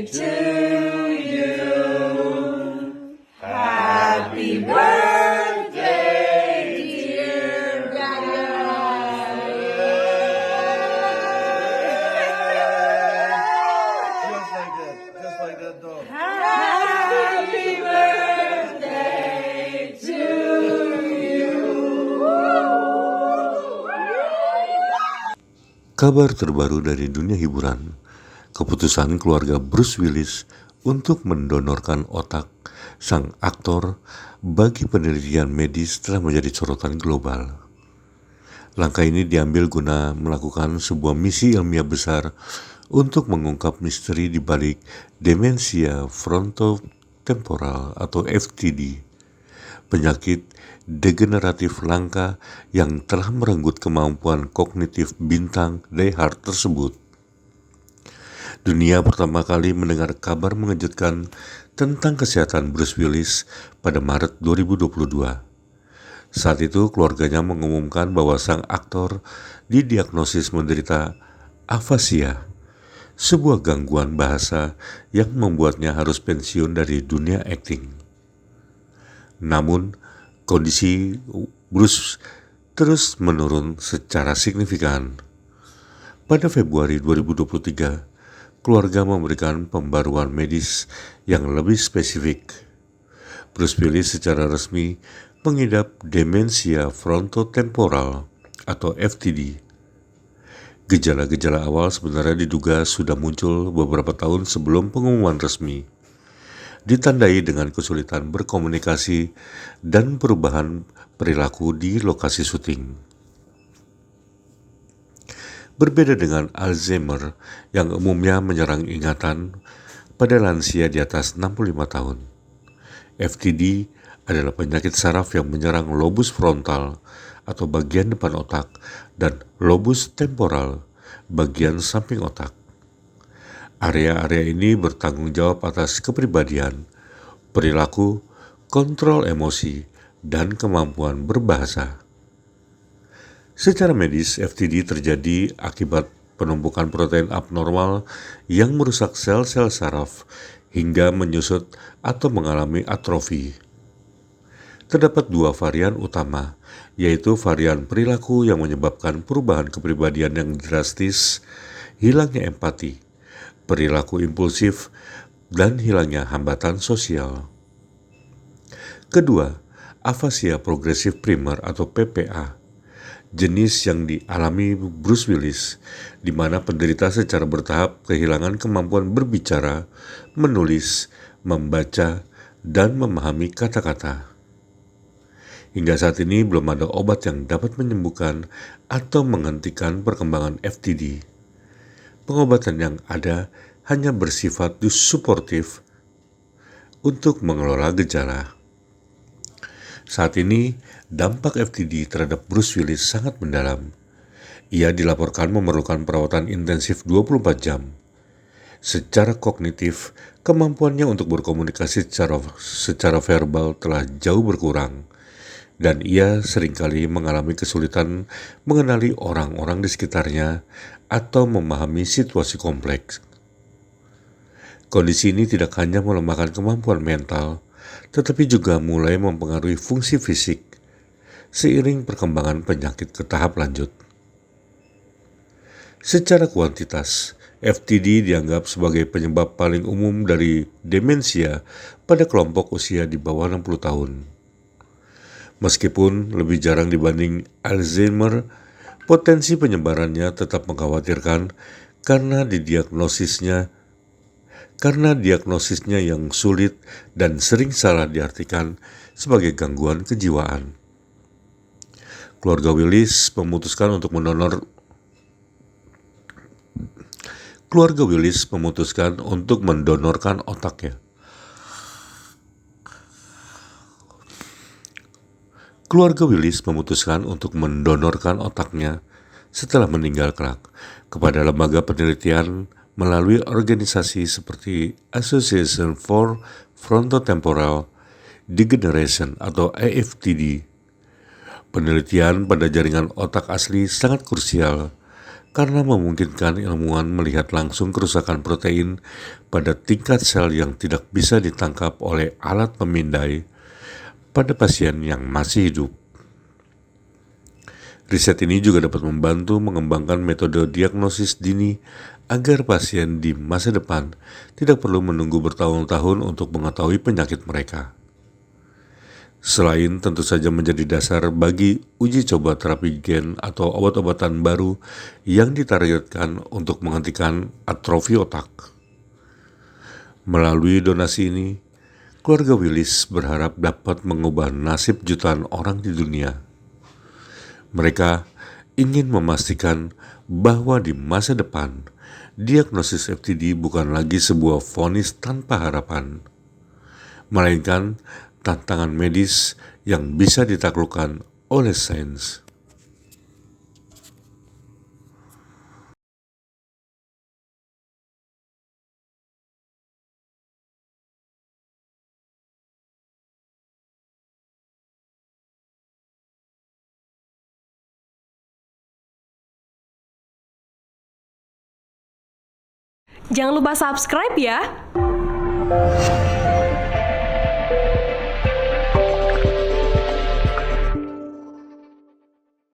to you. Happy birthday, dear Diane. Just like that dog. Happy birthday to you. Kabar terbaru dari dunia hiburan, keputusan keluarga Bruce Willis untuk mendonorkan otak sang aktor bagi penelitian medis telah menjadi sorotan global. Langkah ini diambil guna melakukan sebuah misi ilmiah besar untuk mengungkap misteri di balik demensia frontotemporal atau FTD, penyakit degeneratif langka yang telah merenggut kemampuan kognitif bintang Die Hard tersebut. Dunia pertama kali mendengar kabar mengejutkan tentang kesehatan Bruce Willis pada Maret 2022. Saat itu keluarganya mengumumkan bahwa sang aktor didiagnosis menderita afasia, sebuah gangguan bahasa yang membuatnya harus pensiun dari dunia akting. Namun, kondisi Bruce terus menurun secara signifikan. Pada Februari 2023, keluarga memberikan pembaruan medis yang lebih spesifik. Bruce Willis secara resmi mengidap demensia frontotemporal atau FTD. Gejala-gejala awal sebenarnya diduga sudah muncul beberapa tahun sebelum pengumuman resmi, ditandai dengan kesulitan berkomunikasi dan perubahan perilaku di lokasi syuting. Berbeda dengan Alzheimer yang umumnya menyerang ingatan pada lansia di atas 65 tahun, FTD adalah penyakit saraf yang menyerang lobus frontal atau bagian depan otak dan lobus temporal, bagian samping otak. Area-area ini bertanggung jawab atas kepribadian, perilaku, kontrol emosi, dan kemampuan berbahasa. Secara medis, FTD terjadi akibat penumpukan protein abnormal yang merusak sel-sel saraf hingga menyusut atau mengalami atrofi. Terdapat dua varian utama, yaitu varian perilaku yang menyebabkan perubahan kepribadian yang drastis, hilangnya empati, perilaku impulsif, dan hilangnya hambatan sosial. Kedua, afasia progresif primer atau PPA, jenis yang dialami Bruce Willis, di mana penderita secara bertahap kehilangan kemampuan berbicara, menulis, membaca, dan memahami kata-kata. Hingga saat ini belum ada obat yang dapat menyembuhkan atau menghentikan perkembangan FTD. Pengobatan yang ada hanya bersifat suportif untuk mengelola gejala. Saat ini, dampak FTD terhadap Bruce Willis sangat mendalam. Ia dilaporkan memerlukan perawatan intensif 24 jam. Secara kognitif, kemampuannya untuk berkomunikasi secara verbal telah jauh berkurang, dan ia seringkali mengalami kesulitan mengenali orang-orang di sekitarnya atau memahami situasi kompleks. Kondisi ini tidak hanya melemahkan kemampuan mental, tetapi juga mulai mempengaruhi fungsi fisik seiring perkembangan penyakit ke tahap lanjut. Secara kuantitas, FTD dianggap sebagai penyebab paling umum dari demensia pada kelompok usia di bawah 60 tahun. Meskipun lebih jarang dibanding Alzheimer, potensi penyebarannya tetap mengkhawatirkan karena diagnosisnya yang sulit dan sering salah diartikan sebagai gangguan kejiwaan. Keluarga Willis memutuskan untuk mendonorkan otaknya. Keluarga Willis memutuskan untuk mendonorkan otaknya setelah meninggal kelak kepada lembaga penelitian melalui organisasi seperti Association for Frontotemporal Degeneration atau AFTD. Penelitian pada jaringan otak asli sangat krusial karena memungkinkan ilmuwan melihat langsung kerusakan protein pada tingkat sel yang tidak bisa ditangkap oleh alat pemindai pada pasien yang masih hidup. Riset ini juga dapat membantu mengembangkan metode diagnosis dini agar pasien di masa depan tidak perlu menunggu bertahun-tahun untuk mengetahui penyakit mereka. Selain tentu saja menjadi dasar bagi uji coba terapi gen atau obat-obatan baru yang ditargetkan untuk menghentikan atrofi otak. Melalui donasi ini, keluarga Willis berharap dapat mengubah nasib jutaan orang di dunia. Mereka ingin memastikan bahwa di masa depan, diagnosis FTD bukan lagi sebuah vonis tanpa harapan, melainkan tantangan medis yang bisa ditaklukkan oleh sains. Jangan lupa subscribe ya.